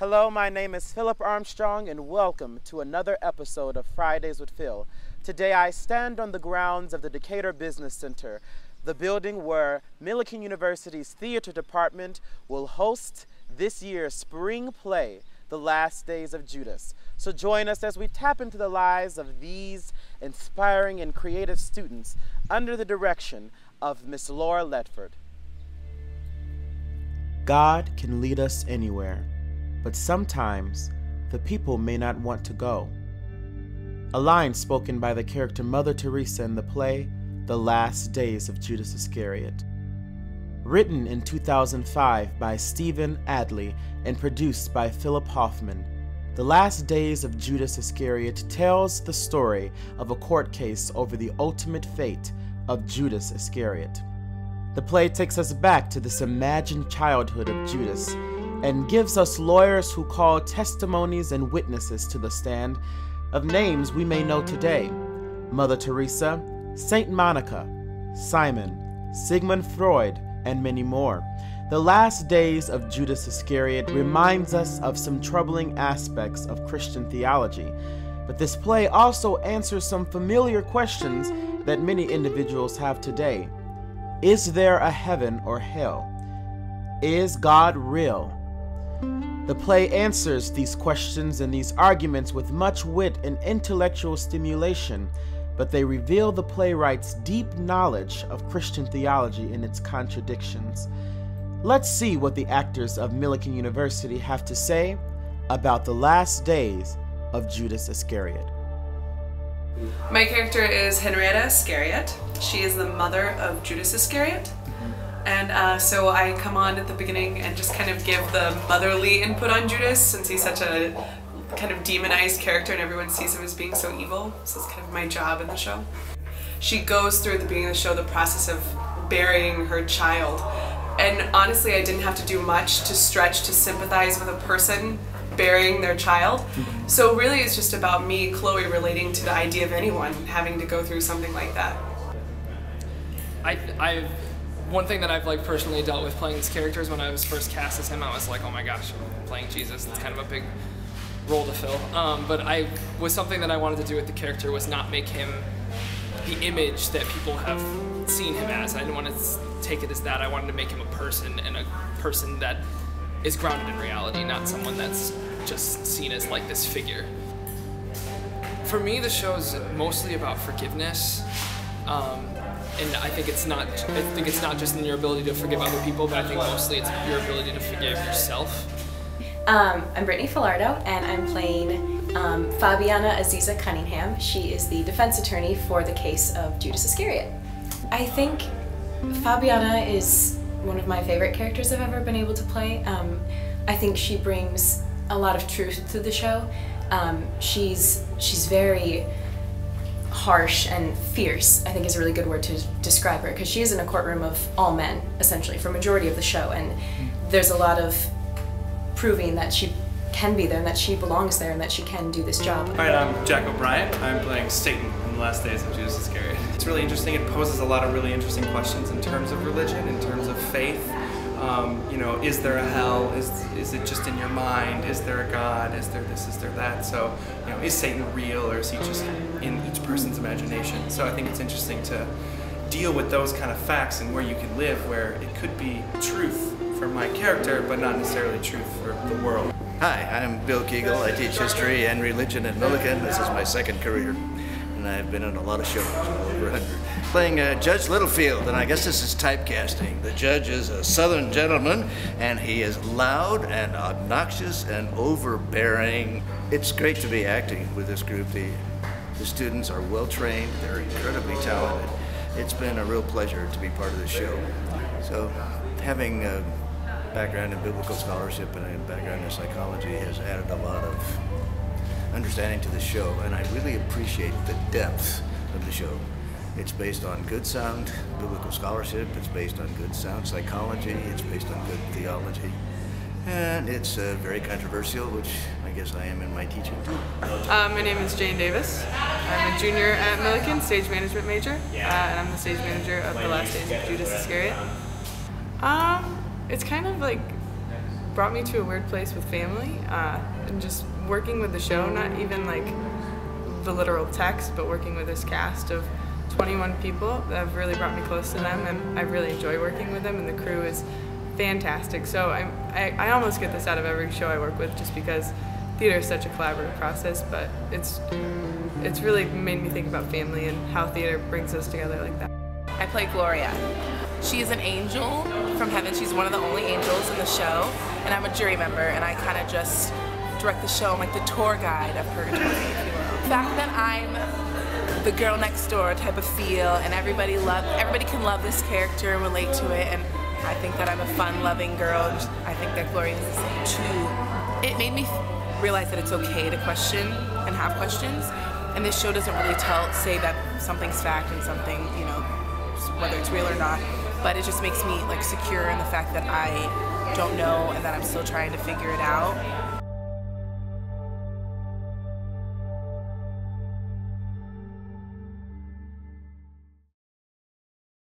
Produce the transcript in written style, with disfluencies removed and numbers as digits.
Hello, my name is Philip Armstrong, and welcome to another episode of Fridays with Phil. Today I stand on the grounds of the Decatur Business Center, the building where Millikan University's theater department will host this year's spring play, The Last Days of Judas. So join us as we tap into the lives of these inspiring and creative students under the direction of Miss Laura Ledford. God can lead us anywhere, but sometimes the people may not want to go. A line spoken by the character Mother Teresa in the play, The Last Days of Judas Iscariot. Written in 2005 by Stephen Adley and produced by Philip Hoffman, The Last Days of Judas Iscariot tells the story of a court case over the ultimate fate of Judas Iscariot. The play takes us back to this imagined childhood of Judas and gives us lawyers who call testimonies and witnesses to the stand of names we may know today: Mother Teresa, Saint Monica, Simon, Sigmund Freud, and many more. The Last Days of Judas Iscariot reminds us of some troubling aspects of Christian theology, but this play also answers some familiar questions that many individuals have today. Is there a heaven or hell? Is God real? The play answers these questions and these arguments with much wit and intellectual stimulation, but they reveal the playwright's deep knowledge of Christian theology and its contradictions. Let's see what the actors of Millikan University have to say about the last days of Judas Iscariot. My character is Henrietta Iscariot. She is the mother of Judas Iscariot. And so I come on at the beginning and just kind of give the motherly input on Judas, since he's such a kind of demonized character and everyone sees him as being so evil. So it's kind of my job in the show. She goes through at the beginning of the show the process of burying her child. And honestly, I didn't have to do much to stretch to sympathize with a person burying their child. So really it's just about me, Chloe, relating to the idea of anyone having to go through something like that. One thing that I've personally dealt with playing this character is when I was first cast as him, I was like, oh my gosh, I'm playing Jesus. It's kind of a big role to fill. But something that I wanted to do with the character was not make him the image that people have seen him as. I didn't want to take it as that. I wanted to make him a person, and a person that is grounded in reality, not someone that's just seen as this figure. For me, the show is mostly about forgiveness. And I think it's not just in your ability to forgive other people, but I think mostly it's your ability to forgive yourself. I'm Brittany Filardo, and I'm playing Fabiana Aziza Cunningham. She is the defense attorney for the case of Judas Iscariot. I think Fabiana is one of my favorite characters I've ever been able to play. I think she brings a lot of truth to the show. She's very harsh and fierce, I think is a really good word to describe her, because she is in a courtroom of all men, essentially, for a majority of the show, and there's a lot of proving that she can be there, and that she belongs there, and that she can do this job. Alright, I'm Jack O'Brien. I'm playing Satan in The Last Days of Judas Iscariot. It's really interesting. It poses a lot of really interesting questions in terms of religion, in terms of faith. Is there a hell? Is it just in your mind? Is there a God? Is there this? Is there that? So, is Satan real, or is he just in each person's imagination? So I think it's interesting to deal with those kind of facts and where you can live, where it could be truth for my character, but not necessarily truth for the world. Hi, I'm Bill Kegel. I teach history and religion at Millikan. This is my second career, and I've been in a lot of shows, over 100. Playing Judge Littlefield, and I guess this is typecasting. The judge is a southern gentleman, and he is loud and obnoxious and overbearing. It's great to be acting with this group. The students are well trained, they're incredibly talented. It's been a real pleasure to be part of this show. So having a background in biblical scholarship and a background in psychology has added a lot of understanding to the show, and I really appreciate the depth of the show. It's based on good sound biblical scholarship, it's based on good sound psychology, it's based on good theology, and it's very controversial, which I guess I am in my teaching too. My name is Jane Davis. I'm a junior at Millikan, stage management major, and I'm the stage manager of The Last Days of Judas Iscariot. It's kind of brought me to a weird place with family, and just working with the show, not even like the literal text, but working with this cast of 21 people that have really brought me close to them, and I really enjoy working with them, and the crew is fantastic. So I almost get this out of every show I work with, just because theater is such a collaborative process, but it's really made me think about family and how theater brings us together like that. I play Gloria. She is an angel from heaven. She's one of the only angels in the show, and I'm a jury member, and I kind of just direct the show. I'm like the tour guide of Purgatory, if you will. The fact that I'm the girl next door type of feel, and everybody can love this character and relate to it, and I think that I'm a fun-loving girl, and I think that Gloria is the same too. It made me realize that it's okay to question and have questions, and this show doesn't really say that something's fact and something, you know, whether it's real or not, but it just makes me like secure in the fact that I don't know and that I'm still trying to figure it out.